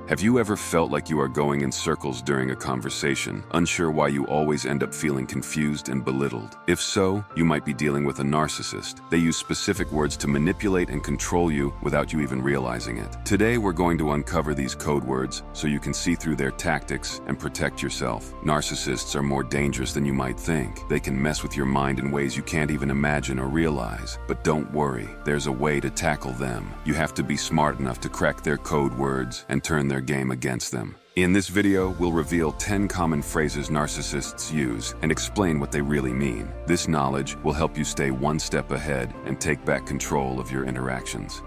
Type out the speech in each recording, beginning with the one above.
Have you ever felt like you are going in circles during a conversation, unsure why you always end up feeling confused and belittled? If so, you might be dealing with a narcissist. They use specific words to manipulate and control you without you even realizing it. Today, we're going to uncover these code words so you can see through their tactics and protect yourself. Narcissists are more dangerous than you might think. They can mess with your mind in ways you can't even imagine or realize. But don't worry, there's a way to tackle them. You have to be smart enough to crack their code words and turn their game against them. In this video, we'll reveal 10 common phrases narcissists use and explain what they really mean. This knowledge will help you stay one step ahead and take back control of your interactions.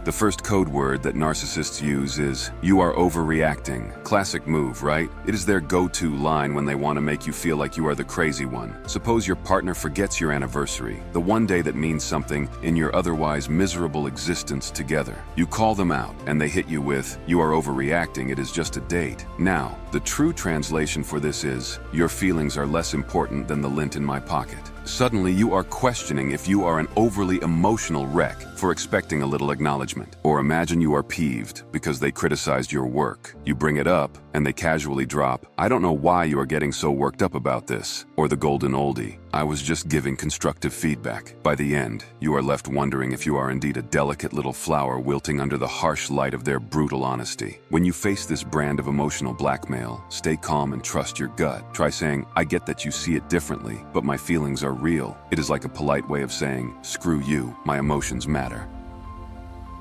The first code word that narcissists use is, "You are overreacting." Classic move, right? It is their go-to line when they want to make you feel like you are the crazy one. Suppose your partner forgets your anniversary, the one day that means something in your otherwise miserable existence together. You call them out, and they hit you with, "You are overreacting, it is just a date." Now, the true translation for this is, "Your feelings are less important than the lint in my pocket." Suddenly, you are questioning if you are an overly emotional wreck for expecting a little acknowledgement. Or imagine you are peeved because they criticized your work. You bring it up, and they casually drop, "I don't know why you are getting so worked up about this." Or the golden oldie, "I was just giving constructive feedback." By the end, you are left wondering if you are indeed a delicate little flower wilting under the harsh light of their brutal honesty. When you face this brand of emotional blackmail, stay calm and trust your gut. Try saying, "I get that you see it differently, but my feelings are real." It is like a polite way of saying, "Screw you, my emotions matter."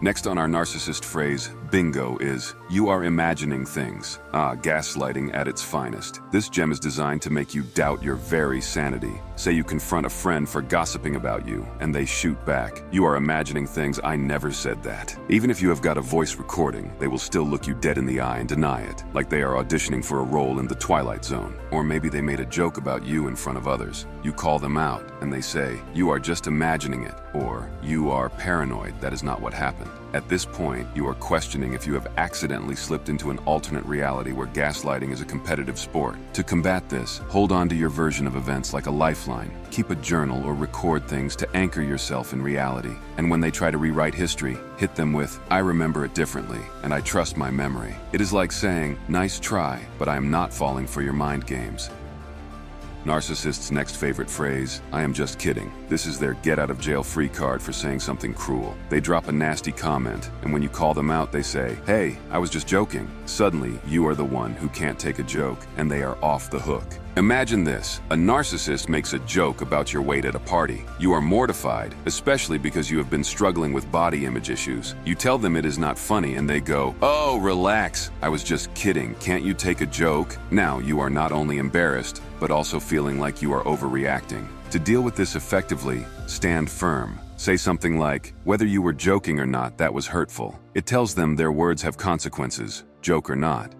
Next on our narcissist phrase, bingo, is, "You are imagining things." Gaslighting at its finest. This gem is designed to make you doubt your very sanity. Say you confront a friend for gossiping about you, and they shoot back, "You are imagining things, I never said that." Even if you have got a voice recording, they will still look you dead in the eye and deny it, like they are auditioning for a role in The Twilight Zone. Or maybe they made a joke about you in front of others. You call them out, and they say, "You are just imagining it," or "You are paranoid, that is not what happened." At this point, you are questioning if you have accidentally slipped into an alternate reality where gaslighting is a competitive sport. To combat this, hold on to your version of events like a lifeline. Keep a journal or record things to anchor yourself in reality. And when they try to rewrite history, hit them with, "I remember it differently, and I trust my memory." It is like saying, "Nice try, but I am not falling for your mind games." Narcissists' next favorite phrase, "I am just kidding." This is their get-out-of-jail-free card for saying something cruel. They drop a nasty comment, and when you call them out, they say, "Hey, I was just joking." Suddenly, you are the one who can't take a joke, and they are off the hook. Imagine this. A narcissist makes a joke about your weight at a party. You are mortified, especially because you have been struggling with body image issues. You tell them it is not funny, and they go, "Oh, relax. I was just kidding. Can't you take a joke?" Now, you are not only embarrassed, but also feeling like you are overreacting. To deal with this effectively, stand firm. Say something like, "Whether you were joking or not, that was hurtful." It tells them their words have consequences, joke or not.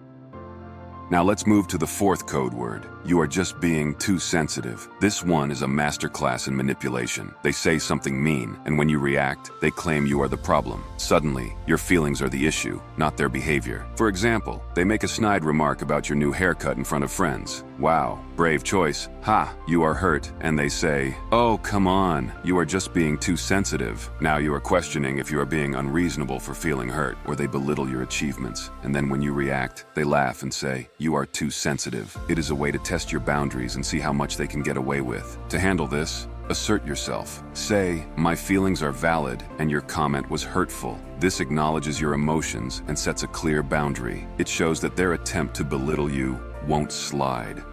Now let's move to the fourth code word. "You are just being too sensitive." This one is a masterclass in manipulation. They say something mean, and when you react, they claim you are the problem. Suddenly, your feelings are the issue, not their behavior. For example, they make a snide remark about your new haircut in front of friends. "Wow, brave choice. Ha, you are hurt." And they say, "Oh, come on, you are just being too sensitive." Now you are questioning if you are being unreasonable for feeling hurt, or they belittle your achievements. And then when you react, they laugh and say, "You are too sensitive." It is a way to test your boundaries and see how much they can get away with. To handle this, assert yourself. Say, "My feelings are valid, and your comment was hurtful." This acknowledges your emotions and sets a clear boundary. It shows that their attempt to belittle you won't slide.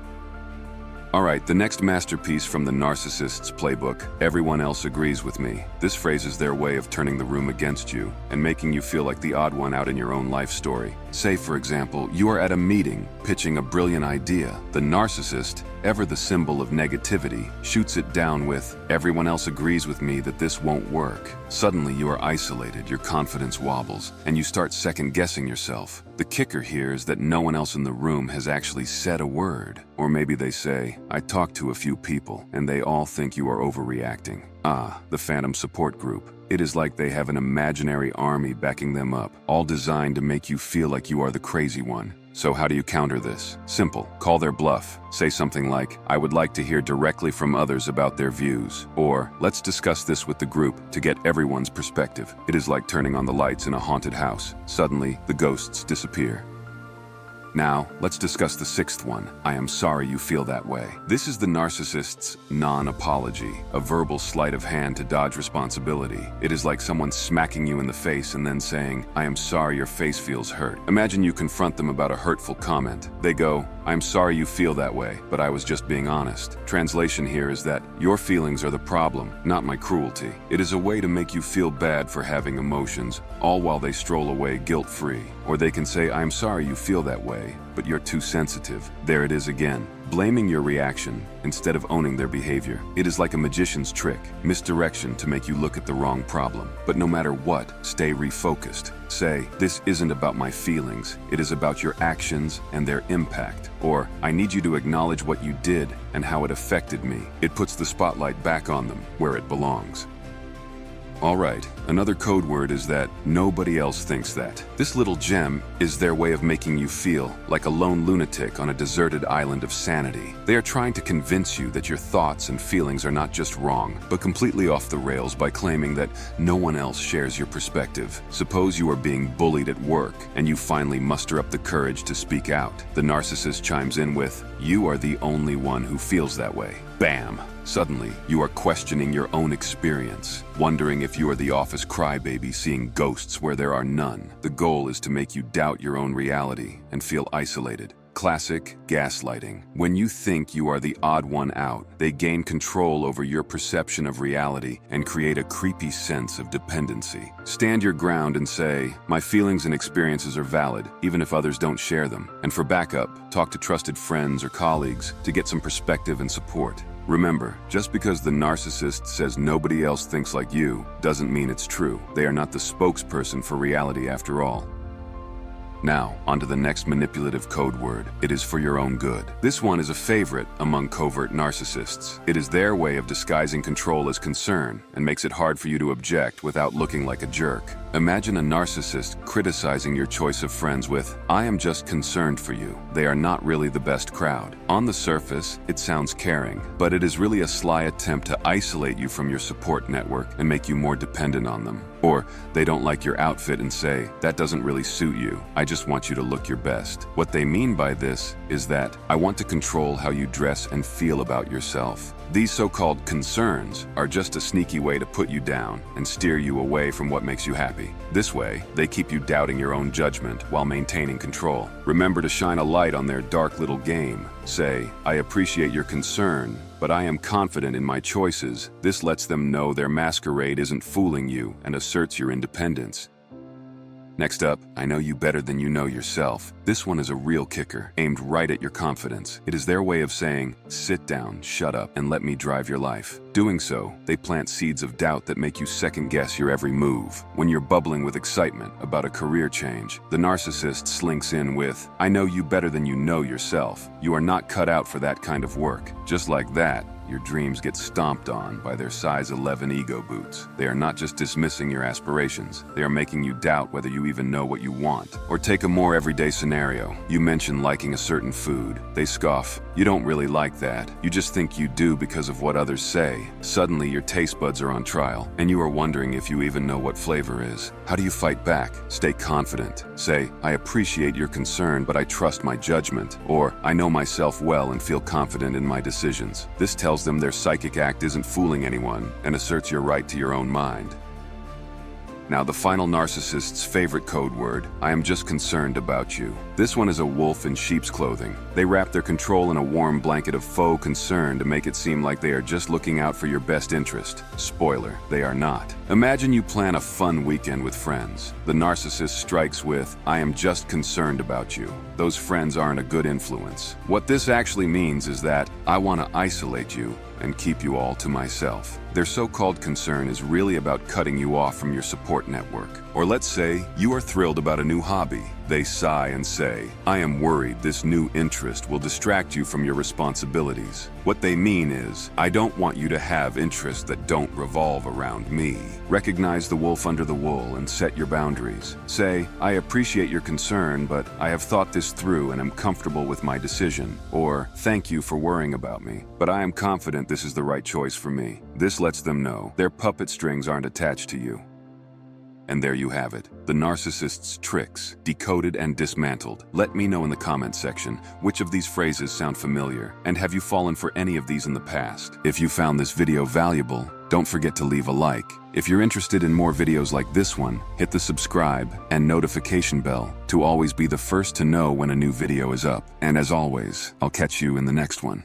Alright, the next masterpiece from the narcissist's playbook, "Everyone else agrees with me." This phrase is their way of turning the room against you and making you feel like the odd one out in your own life story. Say, for example, you are at a meeting, pitching a brilliant idea. The narcissist, ever the symbol of negativity, shoots it down with, "Everyone else agrees with me that this won't work." Suddenly you are isolated, your confidence wobbles, and you start second-guessing yourself. The kicker here is that no one else in the room has actually said a word. Or maybe they say, "I talked to a few people, and they all think you are overreacting." The phantom support group. It is like they have an imaginary army backing them up, all designed to make you feel like you are the crazy one. So how do you counter this? Simple. Call their bluff. Say something like, I would like to hear directly from others about their views. Or, let's discuss this with the group to get everyone's perspective. It is like turning on the lights in a haunted house. Suddenly, the ghosts disappear. Now, let's discuss the sixth one. I am sorry you feel that way. This is the narcissist's non-apology, a verbal sleight of hand to dodge responsibility. It is like someone smacking you in the face and then saying, I am sorry your face feels hurt. Imagine you confront them about a hurtful comment. They go, I am sorry you feel that way, but I was just being honest. Translation here is that your feelings are the problem, not my cruelty. It is a way to make you feel bad for having emotions, all while they stroll away guilt-free. Or they can say, I am sorry you feel that way, but you're too sensitive. There it is again. Blaming your reaction instead of owning their behavior. It is like a magician's trick, misdirection to make you look at the wrong problem. But no matter what, stay refocused. Say, this isn't about my feelings, it is about your actions and their impact. Or, I need you to acknowledge what you did and how it affected me. It puts the spotlight back on them, where it belongs. Alright, another code word is that nobody else thinks that. This little gem is their way of making you feel like a lone lunatic on a deserted island of sanity. They are trying to convince you that your thoughts and feelings are not just wrong, but completely off the rails by claiming that no one else shares your perspective. Suppose you are being bullied at work and you finally muster up the courage to speak out. The narcissist chimes in with, you are the only one who feels that way. Bam! Suddenly, you are questioning your own experience, wondering if you are the office crybaby seeing ghosts where there are none. The goal is to make you doubt your own reality and feel isolated. Classic gaslighting. When you think you are the odd one out, they gain control over your perception of reality and create a creepy sense of dependency. Stand your ground and say, my feelings and experiences are valid, even if others don't share them. And for backup, talk to trusted friends or colleagues to get some perspective and support. Remember, just because the narcissist says nobody else thinks like you doesn't mean it's true. They are not the spokesperson for reality after all. Now, onto the next manipulative code word. It is for your own good. This one is a favorite among covert narcissists. It is their way of disguising control as concern and makes it hard for you to object without looking like a jerk. Imagine a narcissist criticizing your choice of friends with, I am just concerned for you. They are not really the best crowd. On the surface, it sounds caring, but it is really a sly attempt to isolate you from your support network and make you more dependent on them. Or they don't like your outfit and say, that doesn't really suit you. I just want you to look your best. What they mean by this is that I want to control how you dress and feel about yourself. These so-called concerns are just a sneaky way to put you down and steer you away from what makes you happy. This way, they keep you doubting your own judgment while maintaining control. Remember to shine a light on their dark little game. Say, I appreciate your concern, but I am confident in my choices. This lets them know their masquerade isn't fooling you and asserts your independence. Next up, I know you better than you know yourself. This one is a real kicker, aimed right at your confidence. It is their way of saying, sit down, shut up, and let me drive your life. Doing so, they plant seeds of doubt that make you second-guess your every move. When you're bubbling with excitement about a career change, the narcissist slinks in with, I know you better than you know yourself. You are not cut out for that kind of work. Just like that, your dreams get stomped on by their size 11 ego boots. They are not just dismissing your aspirations, they are making you doubt whether you even know what you want. Or take a more everyday scenario. You mention liking a certain food. They scoff, you don't really like that. You just think you do because of what others say. Suddenly your taste buds are on trial, and you are wondering if you even know what flavor is. How do you fight back? Stay confident. Say, I appreciate your concern, but I trust my judgment. Or, I know myself well and feel confident in my decisions. This tells them their psychic act isn't fooling anyone and asserts your right to your own mind. Now, the final narcissist's favorite code word, I am just concerned about you. This one is a wolf in sheep's clothing. They wrap their control in a warm blanket of faux concern to make it seem like they are just looking out for your best interest. Spoiler, they are not. Imagine you plan a fun weekend with friends. The narcissist strikes with, I am just concerned about you. Those friends aren't a good influence. What this actually means is that I want to isolate you and keep you all to myself. Their so-called concern is really about cutting you off from your support network. Or let's say you are thrilled about a new hobby. They sigh and say, "I am worried this new interest will distract you from your responsibilities." What they mean is, "I don't want you to have interests that don't revolve around me." Recognize the wolf under the wool and set your boundaries. Say, "I appreciate your concern, but I have thought this through and am comfortable with my decision." Or, "Thank you for worrying about me, but I am confident this is the right choice for me." This lets them know their puppet strings aren't attached to you. And there you have it, the narcissist's tricks, decoded and dismantled. Let me know in the comments section which of these phrases sound familiar, and have you fallen for any of these in the past? If you found this video valuable, don't forget to leave a like. If you're interested in more videos like this one, hit the subscribe and notification bell to always be the first to know when a new video is up. And as always, I'll catch you in the next one.